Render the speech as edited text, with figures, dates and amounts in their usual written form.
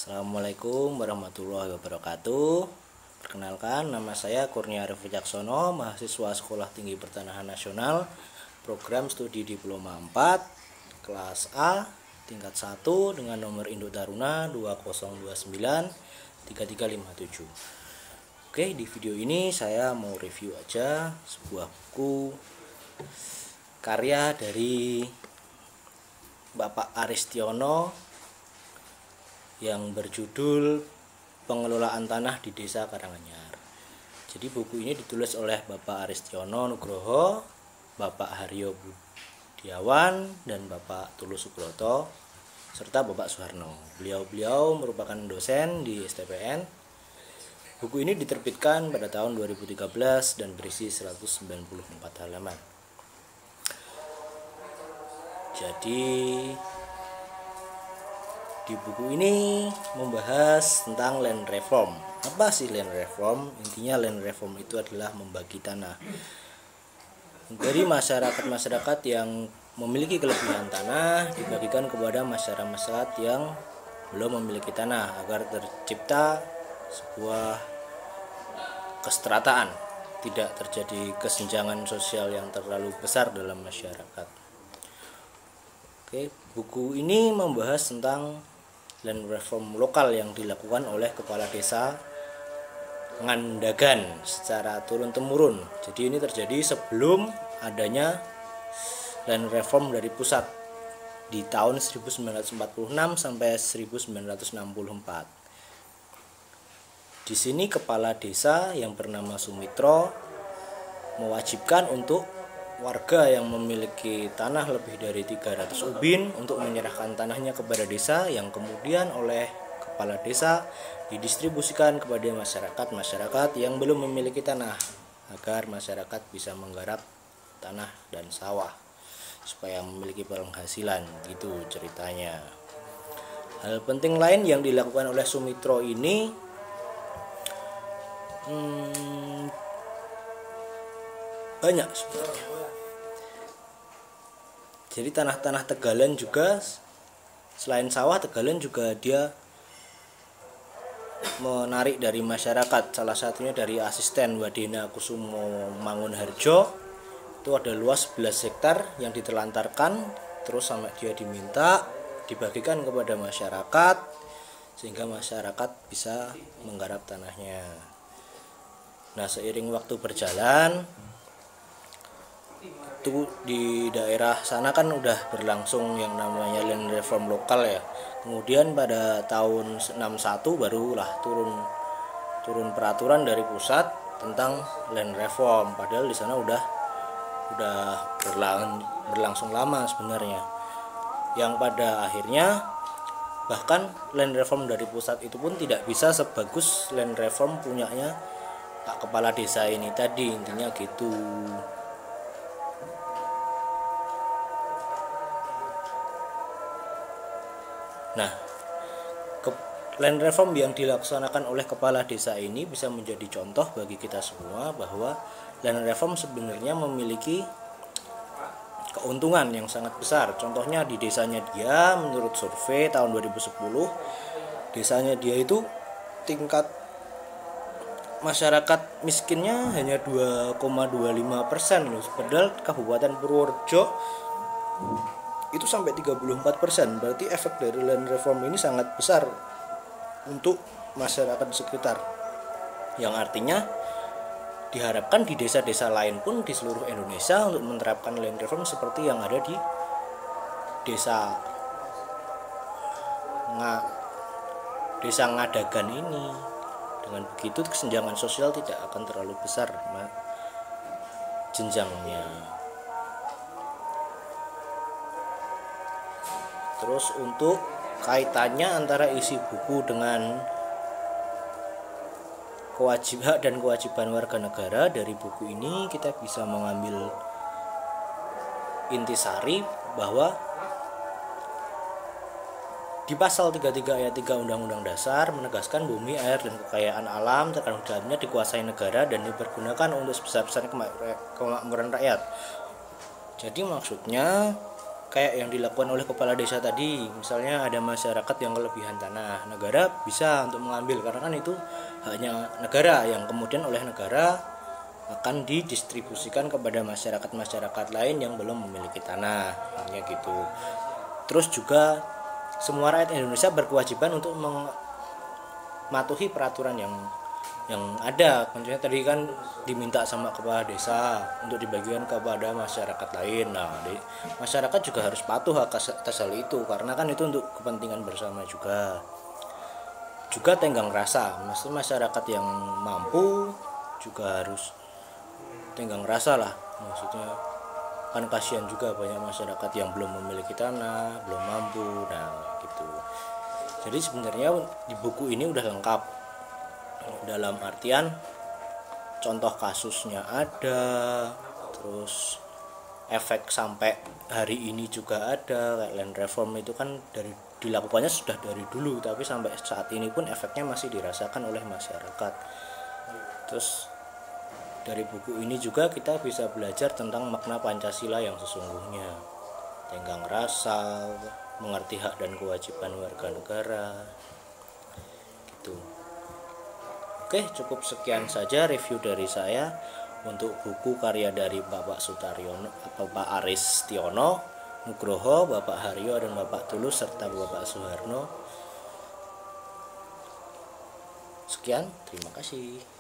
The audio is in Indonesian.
Assalamualaikum warahmatullahi wabarakatuh. Perkenalkan, nama saya Kurnia Arif Wicaksono, mahasiswa Sekolah Tinggi Pertanahan Nasional, Program Studi Diploma 4, Kelas A, Tingkat 1 dengan nomor induk taruna 20293357. Oke, di video ini saya mau review aja sebuah buku karya dari Bapak Aristiono yang berjudul Pengelolaan Tanah di Desa Karanganyar. Jadi buku ini ditulis oleh Bapak Aristiono Nugroho, Bapak Haryo Budiawan, dan Bapak Tulus Subroto, serta Bapak Soeharno. Beliau merupakan dosen di STPN. Buku ini diterbitkan pada tahun 2013 dan berisi 194 halaman. Jadi di buku ini membahas tentang land reform. Apa sih land reform? Intinya land reform itu adalah membagi tanah dari masyarakat yang memiliki kelebihan tanah dibagikan kepada masyarakat yang belum memiliki tanah agar tercipta sebuah kesetaraan, tidak terjadi kesenjangan sosial yang terlalu besar dalam masyarakat. Oke, buku ini membahas tentang land reform lokal yang dilakukan oleh Kepala Desa Ngandagan secara turun-temurun. Jadi ini terjadi sebelum adanya land reform dari pusat di tahun 1946 sampai 1964. Di sini Kepala Desa yang bernama Sumitro mewajibkan untuk warga yang memiliki tanah lebih dari 300 ubin untuk menyerahkan tanahnya kepada desa, yang kemudian oleh Kepala Desa didistribusikan kepada masyarakat yang belum memiliki tanah agar masyarakat bisa menggarap tanah dan sawah supaya memiliki penghasilan, gitu ceritanya. Hal penting lain yang dilakukan oleh Sumitro ini banyak sebenarnya. Jadi tanah-tanah Tegalan juga, selain sawah, Tegalan juga dia menarik dari masyarakat. Salah satunya dari asisten Wadena Kusumo Mangunharjo. Itu ada luas 11 hektar yang ditelantarkan, terus sampai dia diminta dibagikan kepada masyarakat sehingga masyarakat bisa menggarap tanahnya. Nah, seiring waktu berjalan, itu di daerah sana kan udah berlangsung yang namanya land reform lokal ya. Kemudian pada tahun 61 barulah turun peraturan dari pusat tentang land reform. Padahal di sana udah berlangsung lama sebenarnya. Yang pada akhirnya bahkan land reform dari pusat itu pun tidak bisa sebagus land reform punyanya Pak Kepala Desa ini tadi, intinya gitu. Nah, land reform yang dilaksanakan oleh Kepala Desa ini bisa menjadi contoh bagi kita semua bahwa land reform sebenarnya memiliki keuntungan yang sangat besar. Contohnya di desanya dia, menurut survei tahun 2010, desanya dia itu tingkat masyarakat miskinnya hanya 2,25% loh. Padahal Kabupaten Purworejo itu sampai 34%. Berarti efek dari land reform ini sangat besar untuk masyarakat sekitar, yang artinya diharapkan di desa-desa lain pun di seluruh Indonesia untuk menerapkan land reform seperti yang ada di desa Ngadagan ini. Dengan begitu kesenjangan sosial tidak akan terlalu besar jenjangnya. Terus untuk kaitannya antara isi buku dengan kewajiban warga negara, dari buku ini kita bisa mengambil intisari bahwa di pasal 33 ayat 3 Undang-Undang Dasar menegaskan bumi, air, dan kekayaan alam terkandung dalamnya dikuasai negara dan dipergunakan untuk sebesar-besarnya kemakmuran rakyat. Jadi maksudnya kayak yang dilakukan oleh kepala desa tadi, misalnya ada masyarakat yang kelebihan tanah, negara bisa untuk mengambil karena kan itu hanya negara yang kemudian oleh negara akan didistribusikan kepada masyarakat-masyarakat lain yang belum memiliki tanah, hanya gitu. Terus juga semua rakyat Indonesia berkewajiban untuk mematuhi peraturan yang ada. Contohnya tadi kan diminta sama kepala desa untuk dibagikan kepada masyarakat lain. Nah, masyarakat juga harus patuh atas hal itu karena kan itu untuk kepentingan bersama juga. Juga tenggang rasa, masyarakat yang mampu juga harus tenggang rasa lah. Maksudnya kan kasihan juga banyak masyarakat yang belum memiliki tanah, belum mampu, nah gitu. Jadi sebenarnya di buku ini udah lengkap dalam artian contoh kasusnya ada, terus efek sampai hari ini juga ada. Kayak land reform itu kan dari dilakukannya sudah dari dulu, tapi sampai saat ini pun efeknya masih dirasakan oleh masyarakat. Terus dari buku ini juga kita bisa belajar tentang makna Pancasila yang sesungguhnya, tenggang rasa, mengerti hak dan kewajiban warga negara gitu. Oke, cukup sekian saja review dari saya untuk buku karya dari Bapak Sutaryono atau Pak Aristiono Nugroho, Bapak Haryo dan Bapak Tulus serta Bapak Suharno. Sekian, terima kasih.